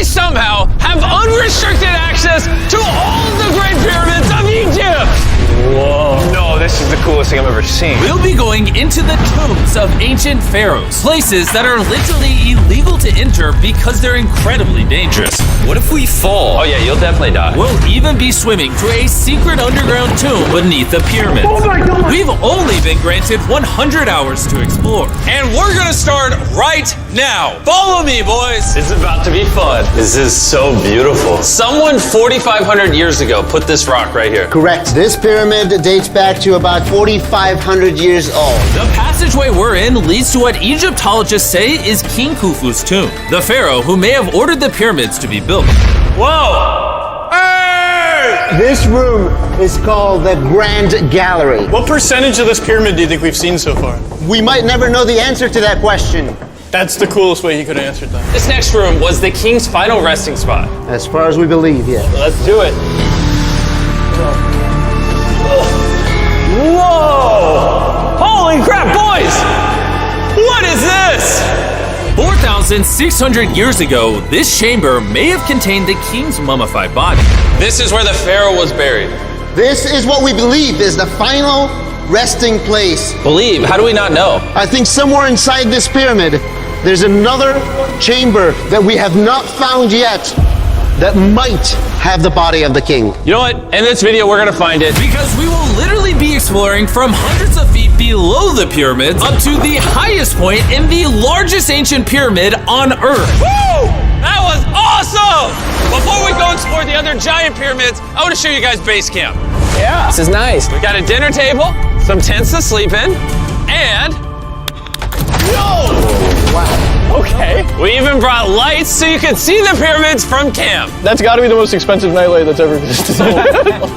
somehow have unrestricted access to all of the Great Pyramids of Egypt. Whoa. No, this is the coolest thing I've ever seen. We'll be going into the tombs of ancient pharaohs, places that are literally illegal to enter because they're incredibly dangerous. What if we fall? Oh yeah, you'll definitely die. We'll even be swimming to a secret underground tomb beneath the pyramids. Oh my God! We've only been granted 100 hours to explore. And we're gonna start right now. Follow me, boys. It's about to be fun. This is so beautiful. Someone 4,500 years ago put this rock right here. Correct. This pyramid dates back to about 4,500 years old. The passageway we're in leads to what Egyptologists say is King Khufu's tomb, the pharaoh who may have ordered the pyramids to be built. Whoa! Hey! This room is called the Grand Gallery. What percentage of this pyramid do you think we've seen so far? We might never know the answer to that question. That's the coolest way he could have answered that. This next room was the king's final resting spot. As far as we believe, yeah. Let's do it. Whoa! Holy crap, boys! What is this? 4,600 years ago, this chamber may have contained the king's mummified body. This is where the pharaoh was buried. This is what we believe is the final resting place. Believe? How do we not know? I think somewhere inside this pyramid, there's another chamber that we have not found yet that might have the body of the king. You know what? In this video, we're gonna find it. Because we will literally be exploring from hundreds of feet below the pyramids up to the highest point in the largest ancient pyramid on Earth. Woo! That was awesome! Before we go explore the other giant pyramids, I want to show you guys base camp. Yeah. This is nice. We got a dinner table, some tents to sleep in, and... Whoa! Wow. Okay. We even brought lights so you can see the pyramids from camp. That's got to be the most expensive nightlight that's ever existed.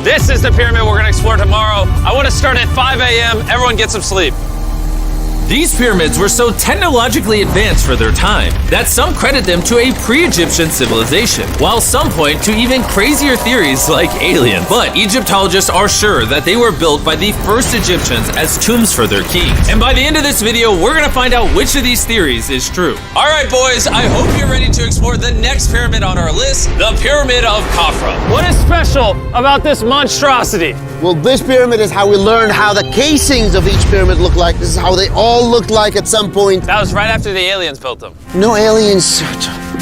This is the pyramid we're gonna explore tomorrow. I want to start at 5 a.m. Everyone get some sleep. These pyramids were so technologically advanced for their time that some credit them to a pre-Egyptian civilization, while some point to even crazier theories like aliens. But Egyptologists are sure that they were built by the first Egyptians as tombs for their kings. And by the end of this video, we're gonna find out which of these theories is true. All right, boys, I hope you're ready to explore the next pyramid on our list, the Pyramid of Khafra. What is special about this monstrosity? Well, this pyramid is how we learned how the casings of each pyramid look like. This is how they all looked like at some point. That was right after the aliens built them. No aliens.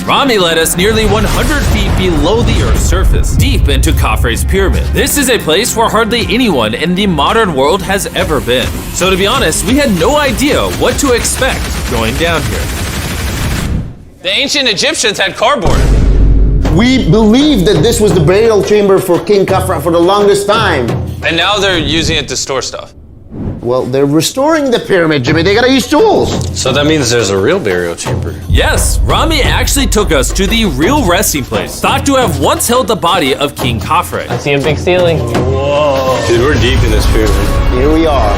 Rami led us nearly 100 feet below the Earth's surface, deep into Khafre's pyramid. This is a place where hardly anyone in the modern world has ever been. So to be honest, we had no idea what to expect going down here. The ancient Egyptians had cardboard. We believe that this was the burial chamber for King Khafra for the longest time. And now they're using it to store stuff. Well, they're restoring the pyramid, Jimmy. They gotta use tools. So that means there's a real burial chamber. Yes, Rami actually took us to the real resting place, thought to have once held the body of King Khafre. I see a big ceiling. Whoa. Dude, we're deep in this pyramid. Here we are.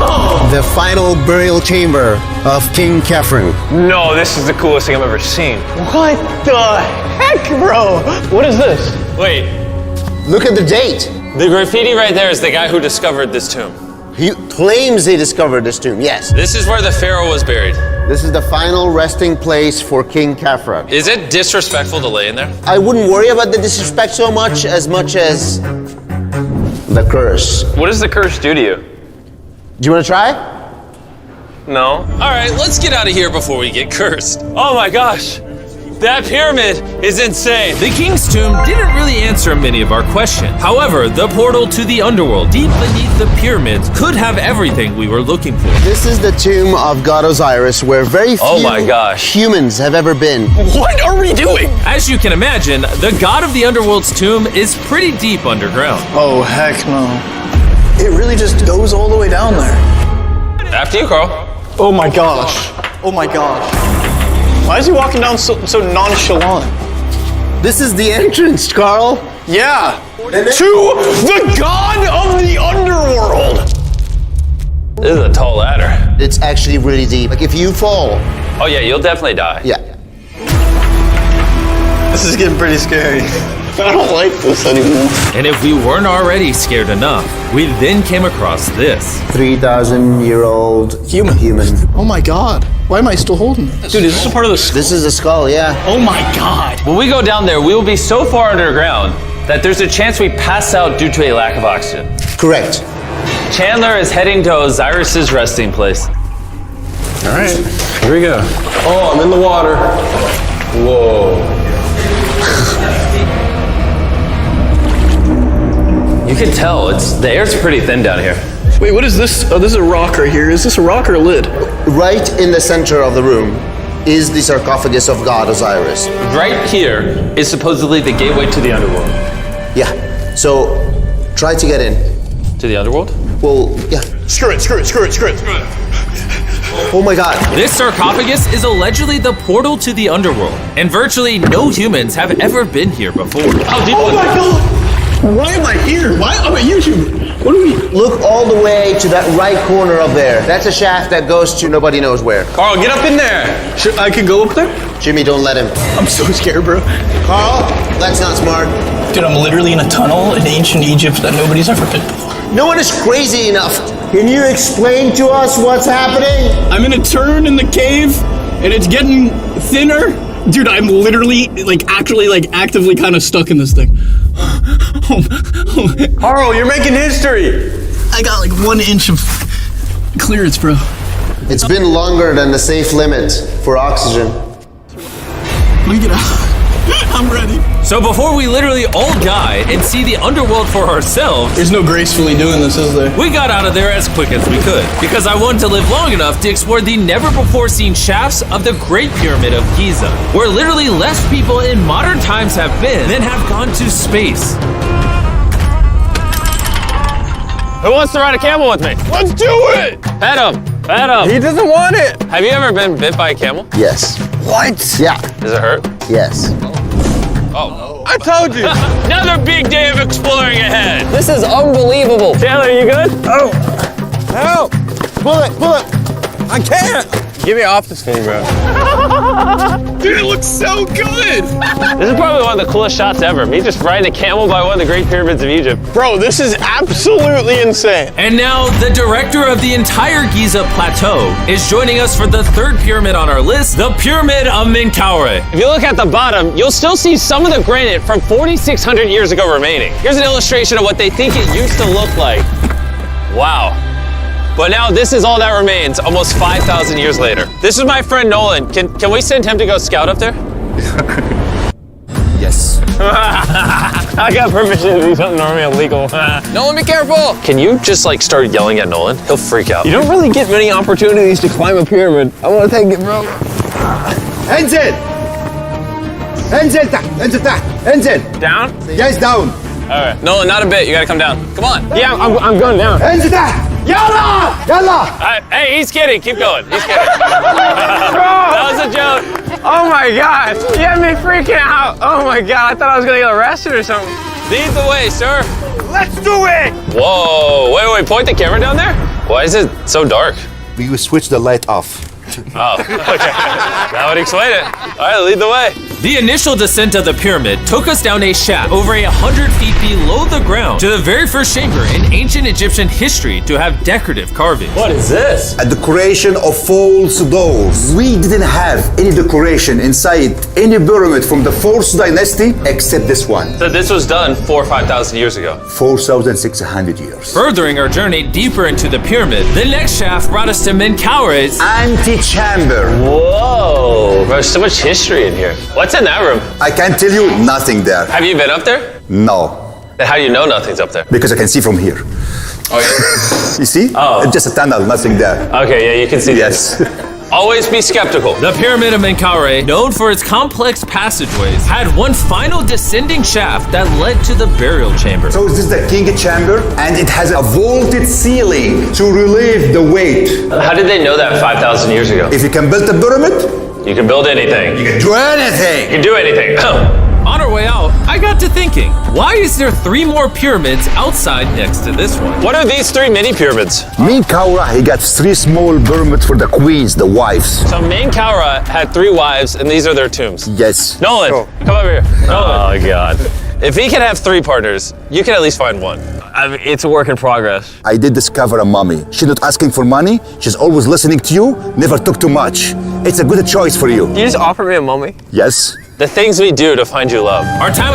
The final burial chamber of King Khafre. No, this is the coolest thing I've ever seen. What the heck, bro? What is this? Wait, Look at the date. the graffiti right there is the guy who discovered this tomb. He claims he discovered this tomb, yes. This is where the pharaoh was buried. This is the final resting place for King Khafre. Is it disrespectful to lay in there? I wouldn't worry about the disrespect so much as the curse. What does the curse do to you? Do you want to try? No. All right, let's get out of here before we get cursed. Oh my gosh, that pyramid is insane. The king's tomb didn't really answer many of our questions. However, the portal to the underworld deep beneath the pyramids could have everything we were looking for. This is the tomb of God Osiris, where very few humans have ever been. What are we doing? As you can imagine, the god of the underworld's tomb is pretty deep underground. Oh, heck no. It really just goes all the way down there. After you, Carl. Oh my gosh. Oh my gosh. Why is he walking down so nonchalant? This is the entrance, Carl. Yeah. To the god of the underworld. This is a tall ladder. It's actually really deep. Like if you fall. Oh yeah, you'll definitely die. Yeah. This is getting pretty scary. I don't like this anymore. And if we weren't already scared enough, we then came across this. 3,000-year-old Human. human. Oh my god. Why am I still holding this? Dude, is this a part of the skull? This is the skull, yeah. Oh my god. When we go down there, we will be so far underground that there's a chance we pass out due to a lack of oxygen. Correct. Chandler is heading to Osiris's resting place. All right, here we go. Oh, I'm in the water. Whoa. You can tell, the air's pretty thin down here. Wait, what is this? Oh, this is a rock right here. Is this a rock or a lid? Right in the center of the room is the sarcophagus of God Osiris. Right here is supposedly the gateway to the underworld. Yeah. So try to get in. To the underworld? Well, yeah. Screw it. Oh my god. This sarcophagus is allegedly the portal to the underworld, and virtually no humans have ever been here before. How deep Oh was my it? god. Why am I here? Why am I a YouTuber? What do we... Look all the way to that right corner up there. That's a shaft that goes to nobody knows where. Carl, get up in there. I could go up there? Jimmy, don't let him. I'm so scared, bro. Carl, that's not smart. Dude, I'm literally in a tunnel in ancient Egypt that nobody's ever been before. No one is crazy enough. Can you explain to us what's happening? I'm in a turn in the cave, and it's getting thinner. Dude, I'm literally, actively kind of stuck in this thing. Carl, you're making history. I got 1 inch of clearance, bro. It's been longer than the safe limit for oxygen. Let me get out. I'm ready. So before we literally all die and see the underworld for ourselves, There's no gracefully doing this, is there? we got out of there as quick as we could, because I wanted to live long enough to explore the never-before-seen shafts of the Great Pyramid of Giza, where literally less people in modern times have been than have gone to space. Who wants to ride a camel with me? Let's do it. Pet him. He doesn't want it. Have you ever been bit by a camel? Yes. What? Yeah. Does it hurt? Yes. I told you. Another big day of exploring ahead. This is unbelievable. Chandler, you good? Oh, help. Pull it. I can't. Get me off this thing, bro. Dude, it looks so good. This is probably one of the coolest shots ever. Me just riding a camel by one of the Great Pyramids of Egypt. Bro, this is absolutely insane. And now, the director of the entire Giza Plateau is joining us for the third pyramid on our list, the Pyramid of Menkaure. If you look at the bottom, you'll still see some of the granite from 4,600 years ago remaining. Here's an illustration of what they think it used to look like. Wow. But now this is all that remains almost 5,000 years later. This is my friend Nolan. Can we send him to go scout up there? Yes. I got permission to do something normally illegal. Nolan, be careful. Can you just start yelling at Nolan? He'll freak out. You don't really get many opportunities to climb a pyramid. I want to take it, bro. انزل. انزل تحت. انزل تحت. انزل. Down? Yes, down. All right. Nolan, not a bit. You gotta come down. Come on. Yeah, I'm going down. انزل تحت. يلا. يلا. Hey, he's kidding. Keep going. He's kidding. That was a joke. Oh my God. You had me freaking out. Oh my God. I thought I was going to get arrested or something. Lead the way, sir. Let's do it. Whoa. Wait. Point the camera down there. Why is it so dark? We will switch the light off. Oh, okay. That would explain it. All right, lead the way. The initial descent of the pyramid took us down a shaft over 100 feet below the ground to the very first chamber in ancient Egyptian history to have decorative carvings. What is this? A decoration of false doors. We didn't have any decoration inside any pyramid from the 4th dynasty except this one. So this was done 4,000 or 5,000 years ago. 4,600 years. Furthering our journey deeper into the pyramid, the next shaft brought us to Menkaure's Antechamber. Whoa, there's so much history in here. What's in that room? I can tell you nothing there. Have you been up there? No. Then how do you know nothing's up there? Because I can see from here. Oh, yeah. You see? Oh. It's just a tunnel, nothing there. Okay, yeah, you can see Yes. Always be skeptical. The Pyramid of Menkaure, known for its complex passageways, had one final descending shaft that led to the burial chamber. So this is the king chamber, and it has a vaulted ceiling to relieve the weight. How did they know that 5,000 years ago? If you can build a pyramid, You can build anything. you can do anything. You can do anything. On our way out, I got to thinking, why is there 3 more pyramids outside next to this one? What are these 3 mini pyramids? Menkaure, he got 3 small pyramids for the queens, the wives. So Menkaure had 3 wives, and these are their tombs. Yes. Nolan, come over here. Nolan. Oh, God. If he can have 3 partners, you can at least find 1. I mean, it's a work in progress. I did discover a mummy. She's not asking for money. She's always listening to you. Never took too much. It's a good choice for you. You just offered me a mummy? Yes. The things we do to find you love. Our time with